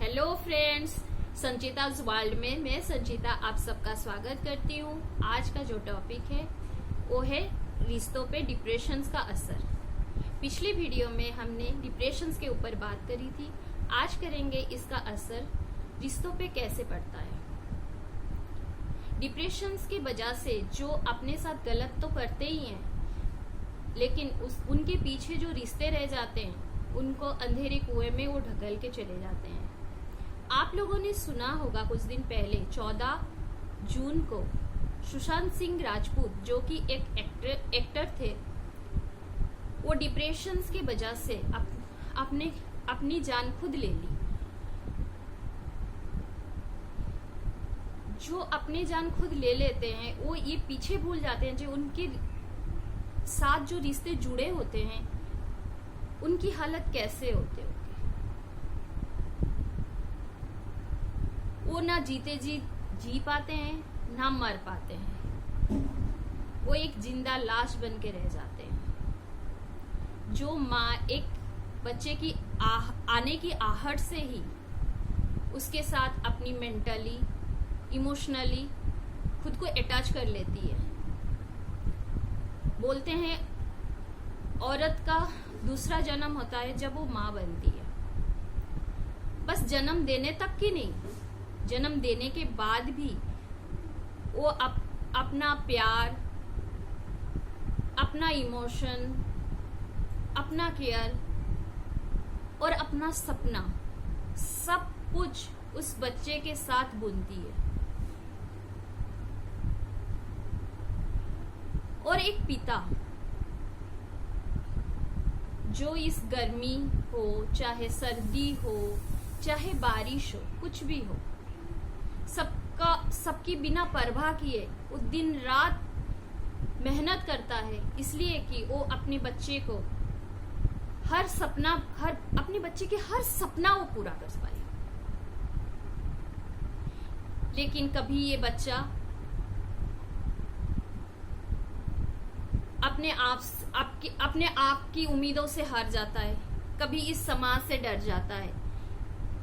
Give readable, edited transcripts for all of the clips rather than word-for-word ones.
Hello friends, संचिता's world में मैं संचिता आप सबका स्वागत करती हूँ। आज का जो टॉपिक है वो है रिश्तों पे डिप्रेशन का असर। पिछली वीडियो में हमने डिप्रेशन के ऊपर बात करी थी। आज करेंगे इसका असर रिश्तों पे कैसे पड़ता है। डिप्रेशन की वजह से जो अपने साथ गलत तो करते ही हैं, लेकिन उनके पीछे जो रिश्ते रह जाते हैं उनको अंधेरे कुएं में वो ढकेल के चले जाते हैं। आप लोगों ने सुना होगा कुछ दिन पहले 14 जून को सुशांत सिंह राजपूत जो कि एक एक्टर थे, वो डिप्रेशन की वजह से अपनी जान खुद ले ली। जो अपनी जान खुद ले लेते हैं वो ये पीछे भूल जाते हैं जो उनके साथ जो रिश्ते जुड़े होते हैं उनकी हालत कैसे होते होगी। वो ना जीते जी पाते हैं ना मर पाते हैं, वो एक जिंदा लाश बन के रह जाते हैं। जो माँ एक बच्चे की आने की आहट से ही उसके साथ अपनी मेंटली इमोशनली खुद को अटैच कर लेती है। बोलते हैं औरत का दूसरा जन्म होता है जब वो माँ बनती है। बस जन्म देने तक की नहीं, जन्म देने के बाद भी वो अपना प्यार, अपना इमोशन, अपना केयर और अपना सपना सब कुछ उस बच्चे के साथ बुनती है। और एक पिता जो इस गर्मी हो चाहे सर्दी हो चाहे बारिश हो कुछ भी हो, सबकी बिना परवाह किए वो दिन रात मेहनत करता है, इसलिए कि वो अपने बच्चे को अपने बच्चे के हर सपना वो पूरा कर पाए। लेकिन कभी ये बच्चा अपने आप की उम्मीदों से हार जाता है, कभी इस समाज से डर जाता है,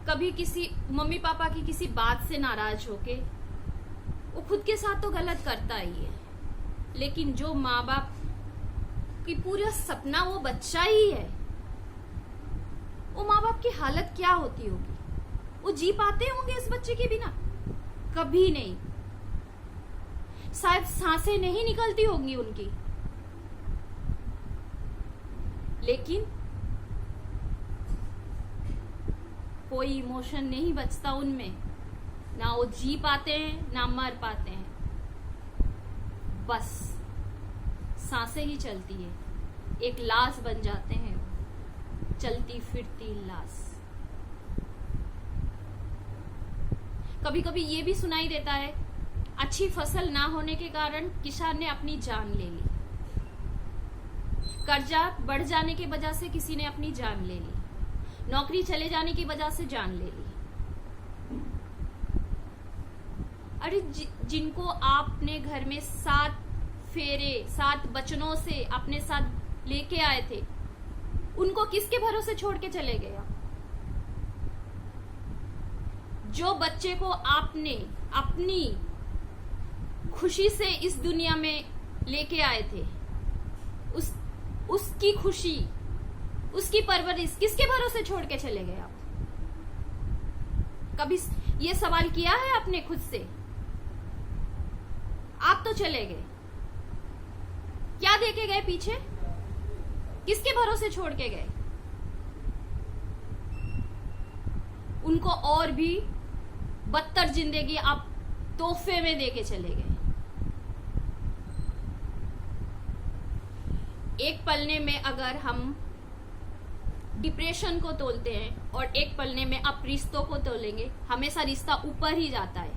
कभी किसी मम्मी पापा की किसी बात से नाराज होके वो खुद के साथ तो गलत करता ही है, लेकिन जो माँ बाप की पूरा सपना वो बच्चा ही है, वो माँ बाप की हालत क्या होती होगी। वो जी पाते होंगे इस बच्चे के बिना? कभी नहीं। शायद सांसें नहीं निकलती होंगी उनकी, लेकिन कोई इमोशन नहीं बचता उनमें। ना वो जी पाते हैं ना मर पाते हैं, बस सांसें ही चलती है, एक लाश बन जाते हैं, चलती फिरती लाश। कभी कभी ये भी सुनाई देता है अच्छी फसल ना होने के कारण किसान ने अपनी जान ले ली, कर्जा बढ़ जाने की वजह से किसी ने अपनी जान ले ली, नौकरी चले जाने की वजह से जान ले ली। अरे जिनको आपने घर में 7 बचनों से अपने साथ लेके आए थे, उनको किसके भरोसे छोड़ के चले गए आप? जो बच्चे को आपने अपनी खुशी से इस दुनिया में लेके आए थे, उसकी खुशी, उसकी परवरिश किसके भरोसे छोड़ के चले गए आप? कभी ये सवाल किया है आपने खुद से? आप तो चले गए, क्या देके गए पीछे? किसके भरोसे छोड़ के गए? उनको और भी बदतर जिंदगी आप तोहफे में देके चले गए। एक पलने में अगर हम डिप्रेशन को तोलते हैं और एक पलने में आप रिश्तों को तोलेंगे, हमेशा रिश्ता ऊपर ही जाता है।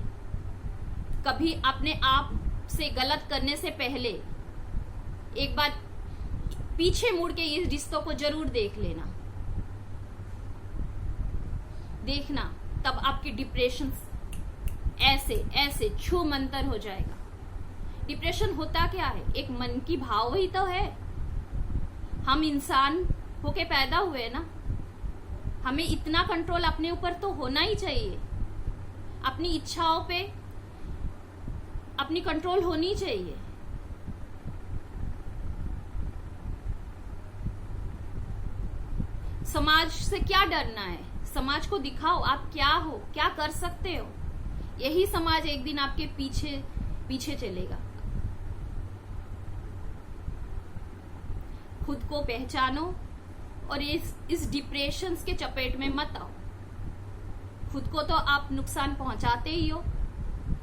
कभी अपने आप से गलत करने से पहले एक बार पीछे मुड़ के इस रिश्तों को जरूर देख लेना, देखना, तब आपकी डिप्रेशन ऐसे छूमंतर हो जाएगा। डिप्रेशन होता क्या है? एक मन की भाव ही तो है। हम इंसान होके पैदा हुए ना, हमें इतना कंट्रोल अपने ऊपर तो होना ही चाहिए, अपनी इच्छाओं पे अपनी कंट्रोल होनी चाहिए। समाज से क्या डरना है? समाज को दिखाओ आप क्या हो, क्या कर सकते हो। यही समाज एक दिन आपके पीछे पीछे चलेगा। खुद को पहचानो और इस डिप्रेशन के चपेट में मत आओ। खुद को तो आप नुकसान पहुंचाते ही हो,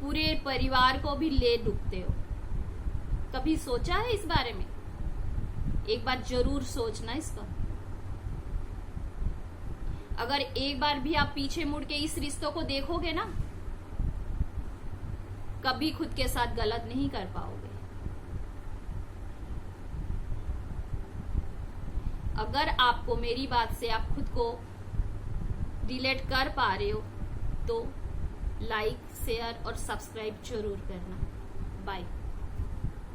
पूरे परिवार को भी ले डूबते हो। कभी सोचा है इस बारे में? एक बार जरूर सोचना इसका। अगर एक बार भी आप पीछे मुड़ के इस रिश्तों को देखोगे ना, कभी खुद के साथ गलत नहीं कर पाओगे। अगर आपको मेरी बात से आप खुद को रिलेट कर पा रहे हो तो लाइक, शेयर और सब्सक्राइब जरूर करना। बाय।